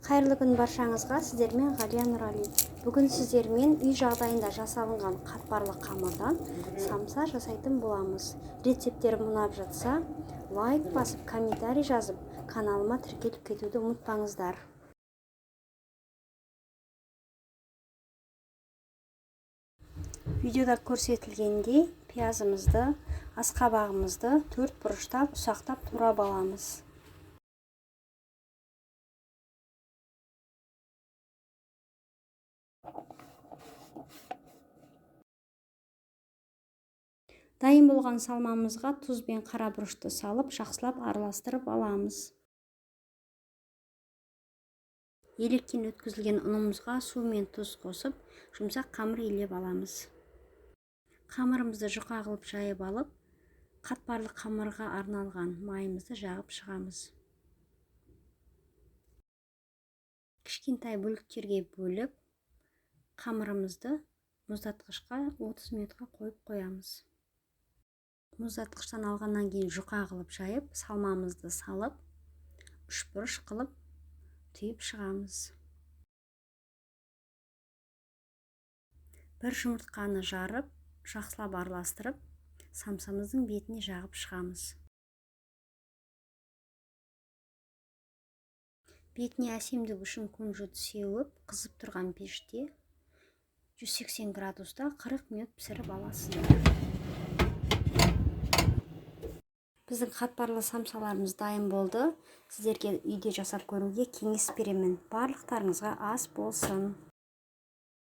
Қайырлы күн баршаңызға, сіздермен Ғалия Нұрали. Бүгін сіздермен үй жағдайында жасалынған қатпарлы қамырдан самса жасайтын боламыз. Рецептерім ұнап жатса, лайк басып, комментарий жазып, каналыма тіркеліп кетуді ұмытпаңыздар. Видеода көрсетілгендей, пиязымызды, асқабағымызды 4 бұрыштап, ұсақтап турап аламыз. Дайын болған салмамызға тұз бен қара бұрышты салып, жақсылап араластырып аламыз. Електен өткізілген ұнымызға су мен тұз қосып, жұмсақ қамыр илеп аламыз. Қамырымызды жұқа қылып жайып алып, қатпарлы қамырға арналған майымызды жағып шығамыз. Кішкентай бөліктерге бөліп, қамырымызды мұздатқышқа 30 минутқа қойып қоямыз. Мұздатқыштан алғаннан кейін жұқа қылып жайып, салмамызды салып, 3 бұрыш қылып түйіп шығамыз. Бір жұмыртқаны жарып, жақсылап араластырып, самсамыздың бетіне жағып шығамыз. Бетіне әсемдік үшін күнжіт сеуіп, қызып тұрған пеште 180 градуста 40 минут пісіріп аласыздар. Біздің қатпарлы самсаларымыз дайын болды. Сіздерге үйде жасап көруге кеңес беремін. Барлықтарыңызға ас болсын.